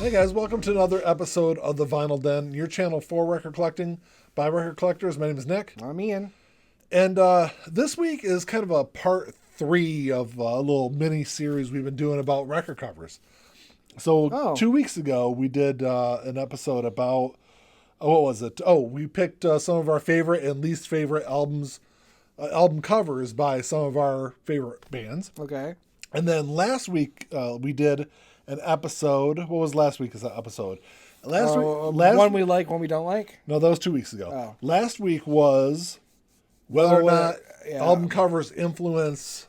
Hey guys, welcome to another episode of The Vinyl Den, your channel for record collecting by record collectors. My name is Nick. I'm Ian. And this week is kind of a part 3 of a little mini series we've been doing about record covers. So 2 weeks ago, we did an episode about, what was it? Oh, we picked some of our favorite and least favorite album covers by some of our favorite bands. Okay. And then last week, we did an episode. What was last week's episode? One we like, one we don't like? No, that was 2 weeks ago. Oh. Last week was whether or not album covers influence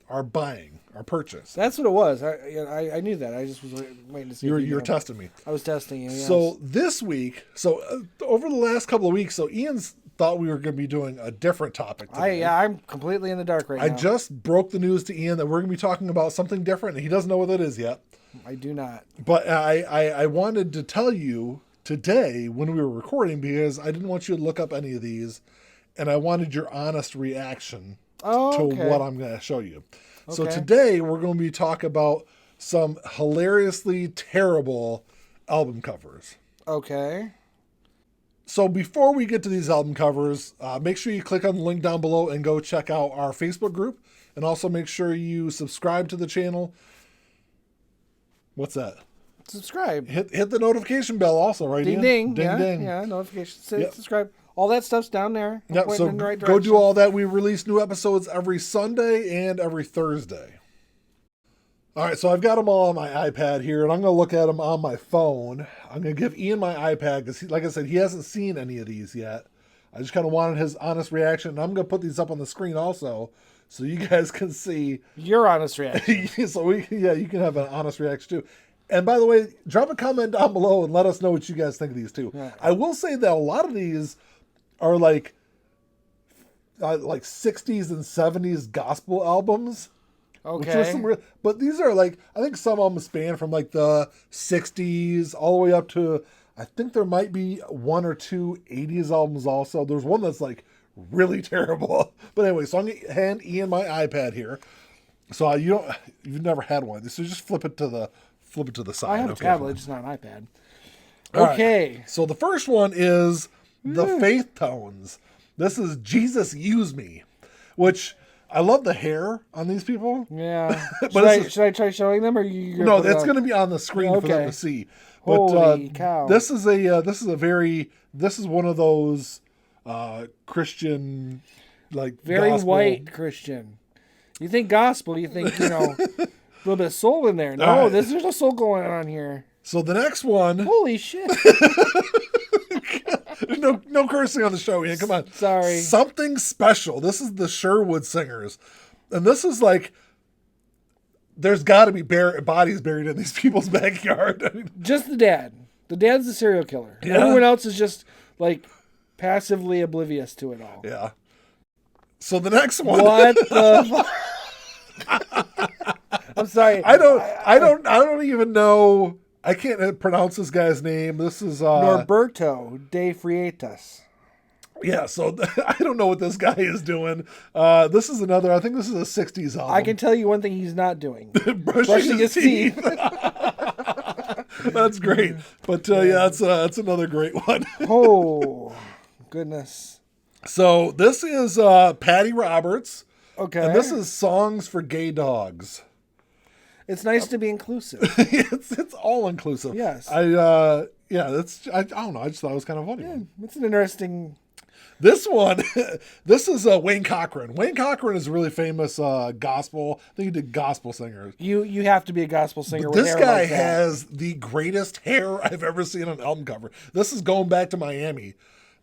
our buying, our purchase. That's what it was. I knew that. I just was waiting to see. You were testing me. I was testing you. Yes. So this week, over the last couple of weeks, Ian's thought we were going to be doing a different topic today. I'm completely in the dark right now. I just broke the news to Ian that we're going to be talking about something different, and he doesn't know what that is yet. I do not. But I wanted to tell you today when we were recording because I didn't want you to look up any of these, and I wanted your honest reaction to what I'm going to show you. Okay. So today we're going to be talking about some hilariously terrible album covers. Okay. So before we get to these album covers, make sure you click on the link down below and go check out our Facebook group, and also make sure you subscribe to the channel. What's that? Subscribe. Hit the notification bell also, right? Ding, Ian? ding. Ding, ding. Yeah, notifications. Subscribe. All that stuff's down there. Yep, so in the right go do all that. We release new episodes every Sunday and every Thursday. All right, so I've got them all on my iPad here, and I'm going to look at them on my phone. I'm going to give Ian my iPad because, like I said, he hasn't seen any of these yet. I just kind of wanted his honest reaction, and I'm going to put these up on the screen also so you guys can see. Your honest reaction. So you can have an honest reaction too. And by the way, drop a comment down below and let us know what you guys think of these too. Yeah. I will say that a lot of these are like 60s and 70s gospel albums. Okay. But these are like, I think some of them span from like the 60s all the way up to, I think there might be 1 or 2 80s albums also. There's one that's like really terrible. But anyway, so I'm going to hand Ian my iPad here. So you've never had one. So just flip it to the side. I have a tablet, just not an iPad. All okay. Right. So the first one is the Faith Tones. This is Jesus Use Me, which I love the hair on these people. Yeah. Should I try showing them, or you? No, that's going to be on the screen for them to see. But holy cow! This is one of those Christian, like very gospel. White Christian. You think gospel? You think a little bit of soul in there? No, right. there's no soul going on here. So the next one. Holy shit! No cursing on the show, Ian. Come on. Sorry. Something Special. This is the Sherwood Singers. And this is like, there's got to be bodies buried in these people's backyard. I mean, just the dad. The dad's the serial killer. Yeah. Everyone else is just like passively oblivious to it all. Yeah. So the next one. What the I'm sorry. I don't even know. I can't pronounce this guy's name. This is Norberto de Freitas. Yeah, so I don't know what this guy is doing. This is another. I think this is a '60s album. I can tell you one thing he's not doing: brushing his teeth. That's great. But that's another great one. Oh goodness! So this is Patty Roberts. Okay, and this is Songs for Gay Dogs. It's nice to be inclusive. it's all inclusive. Yes. I don't know. I just thought it was kind of funny. Yeah, it's an interesting. This one, this is Wayne Cochran. Wayne Cochran is a really famous gospel. I think he did gospel singers. You have to be a gospel singer. But this guy has the greatest hair I've ever seen on an album cover. This is going back to Miami.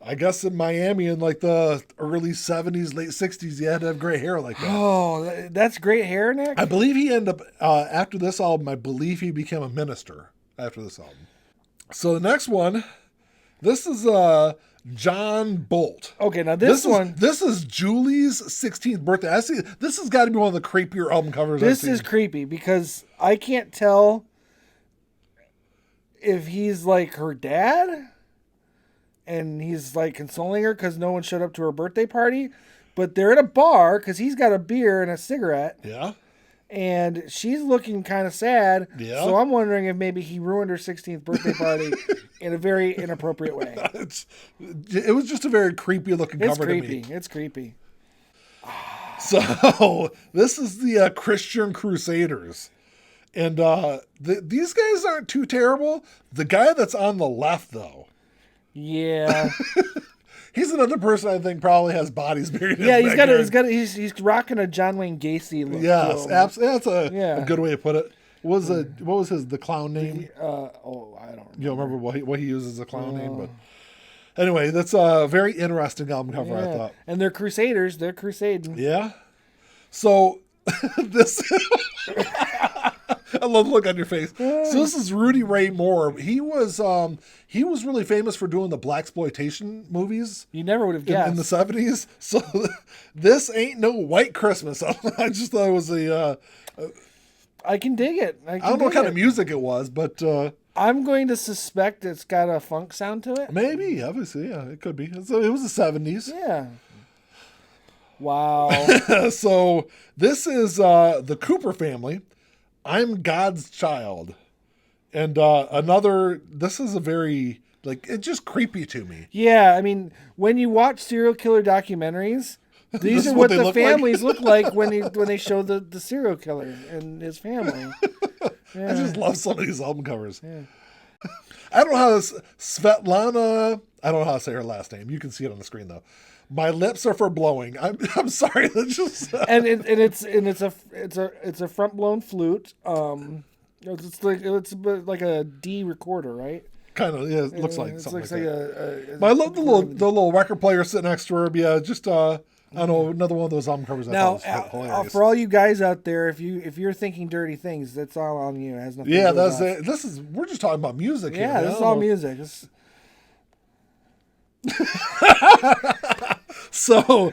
I guess in Miami in like the early 70s, late 60s, you had to have gray hair like that. Oh, that's great hair, Nick. I believe he ended up, after this album, I believe he became a minister after this album. So the next one, this is John Bolt. Okay, now this is Julie's 16th birthday. I see. This has got to be one of the creepier album covers This is creepy because I can't tell if he's like her dad and he's like consoling her because no one showed up to her birthday party, but they're at a bar because he's got a beer and a cigarette. Yeah. and she's looking kind of sad. Yeah. So I'm wondering if maybe he ruined her 16th birthday party in a very inappropriate way. It was just a very creepy looking cover to me. It's creepy. So this is the Christian Crusaders. And these guys aren't too terrible. The guy that's on the left, though. Yeah. He's another person I think probably has bodies buried in his backyard. He's rocking a John Wayne Gacy look. Yes, absolutely. That's a good way to put it. What was the clown name? I don't remember. You don't remember what he uses as a clown name, but anyway, that's a very interesting album cover, I thought. And they're crusaders. They're crusading. Yeah. So this I love the look on your face. So this is Rudy Ray Moore. He was really famous for doing the blaxploitation movies. You never would have guessed in the 70s. So this ain't no White Christmas. I just thought it was I can dig it. I don't know what kind of music it was, but I'm going to suspect it's got a funk sound to it. Maybe, obviously, yeah, it could be. So it was the 70s. Yeah. Wow. So this is the Cooper family. I'm God's Child. And this is a very, it's just creepy to me. Yeah, I mean, when you watch serial killer documentaries, these are what the families look like when they show the serial killer and his family. Yeah. I just love some of these album covers. Yeah. I don't know how Svetlana, I don't know how to say her last name. You can see it on the screen though. My lips are for blowing. I'm sorry. That's just it's a front blown flute. It's like a D recorder, right? Kind of. Yeah, it looks like something like that. But I love the little record player sitting next to her. Yeah, just I don't know, another one of those album covers. Now, for all you guys out there, if you're thinking dirty things, that's all on you. It has nothing. Yeah, to do with us. We're just talking about music. Yeah, this is all music. So,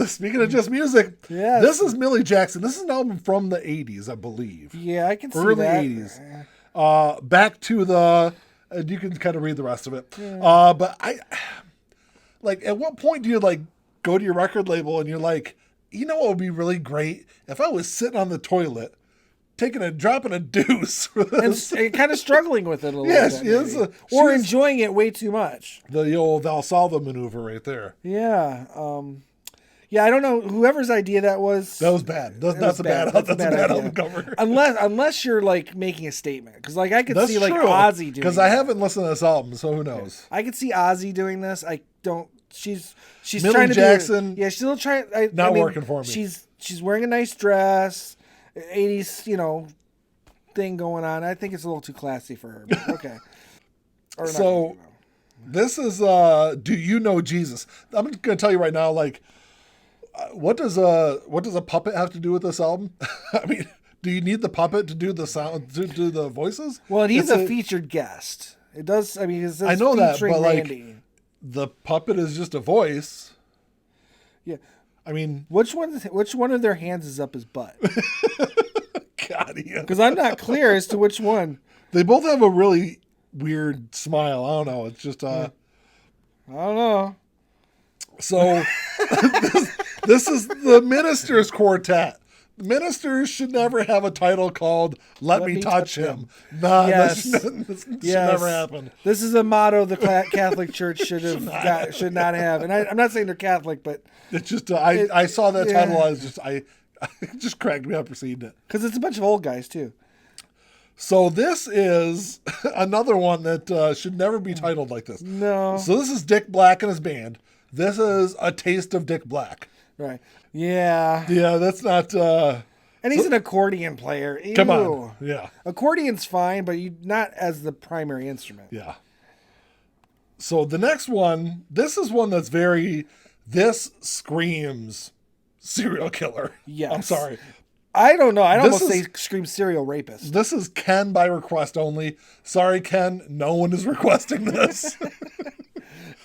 speaking of just music, this is Millie Jackson. This is an album from the 80s, I believe. Yeah, I can see early that. 80s. Back to the, you can kind of read the rest of it. Yeah. But at what point do you go to your record label and you're like, you know what would be really great if I was sitting on the toilet dropping a deuce for this. And kind of struggling with it a little bit. Yes, or enjoying it way too much. The old Valsalva maneuver right there. Yeah. Yeah, I don't know whoever's idea that was. That was bad. That's a bad album cover. Unless you're making a statement, because I could see true. Ozzy doing. Because I haven't listened to this album, so who knows? I could see Ozzy doing this. I don't. She's Millie trying to Jackson. She's still trying. Working for me. She's wearing a nice dress. 80s, thing going on. I think it's a little too classy for her. But okay. So, this is Do You Know Jesus? I'm going to tell you right now, what does a puppet have to do with this album? I mean, do you need the puppet to do the sound, to do the voices? Well, he's a featured guest. It does. I mean, I know that, but Randy. The puppet is just a voice. Yeah. I mean, which one of their hands is up his butt? God, yeah. Because I'm not clear as to which one. They both have a really weird smile. I don't know. It's just I don't know. So this is the Ministers Quartet. Ministers should never have a title called "Let Me Touch Him." Nah, yes. that should never happen. This is a motto the Catholic Church should not have. And I'm not saying they're Catholic, but it's just I saw that title. I just cracked me up reading it because it's a bunch of old guys too. So this is another one that should never be titled like this. No. So this is Dick Black and his band. This is A Taste of Dick Black. Right. Yeah. Yeah, that's not... and he's an accordion player. Ew. Come on. Yeah. Accordion's fine, but not as the primary instrument. Yeah. So the next one, this is one that's this screams serial killer. Yes. I'm sorry. I don't know. I'd almost say scream serial rapist. This is Ken by request only. Sorry, Ken. No one is requesting this.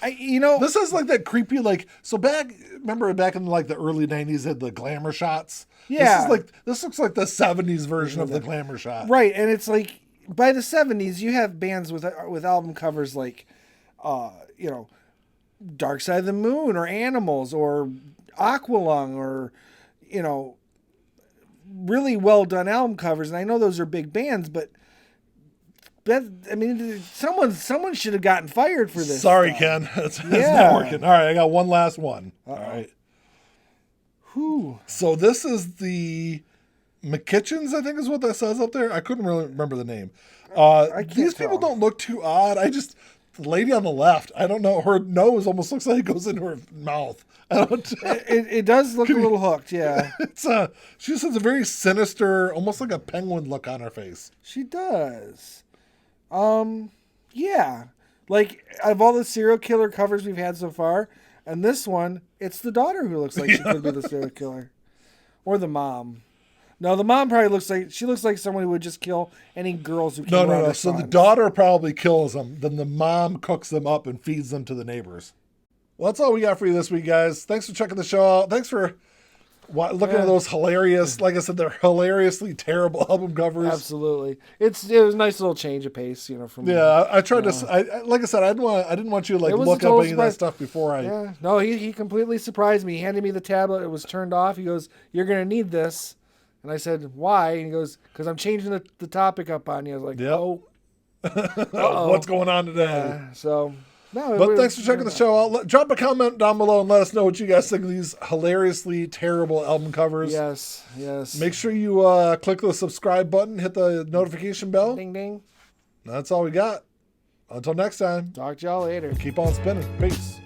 This is that creepy, remember back in the early 90s had the glamour shots? Yeah. This looks like the 70s version of the glamour shot. Right. And it's by the 70s, you have bands with album covers Dark Side of the Moon or Animals or Aqualung or, really well done album covers, and I know those are big bands, but someone should have gotten fired for this. Sorry, stuff. Ken. It's not working. All right, I got one last one. All right. Whew. So this is the McKitchens, I think is what that says up there. I couldn't really remember the name. These people don't look too odd. The lady on the left, I don't know. Her nose almost looks like it goes into her mouth. It does look a little hooked, yeah. She just has a very sinister, almost like a penguin look on her face. She does. Yeah. Like, of all the serial killer covers we've had so far, and this one, it's the daughter who looks like she could be the serial killer. Or the mom. No, the mom probably looks like someone who would just kill any girls who came around. No. So the daughter probably kills them. Then the mom cooks them up and feeds them to the neighbors. Well, that's all we got for you this week, guys. Thanks for checking the show out. Thanks for looking at those hilarious, like I said, they're hilariously terrible album covers. Absolutely. It was a nice little change of pace, from. Yeah, I tried to, like I said, I didn't want you to look up any of that stuff before Yeah. No, he completely surprised me. He handed me the tablet. It was turned off. He goes, "You're going to need this." And I said, "Why?" And he goes, "Because I'm changing the topic up on you." I was like, yep. "Oh. What's going on today?" Yeah, so... But thanks for checking the show out. Drop a comment down below and let us know what you guys think of these hilariously terrible album covers. Yes. Make sure you click the subscribe button, hit the notification bell. Ding, ding. That's all we got. Until next time. Talk to y'all later. Keep on spinning. Peace.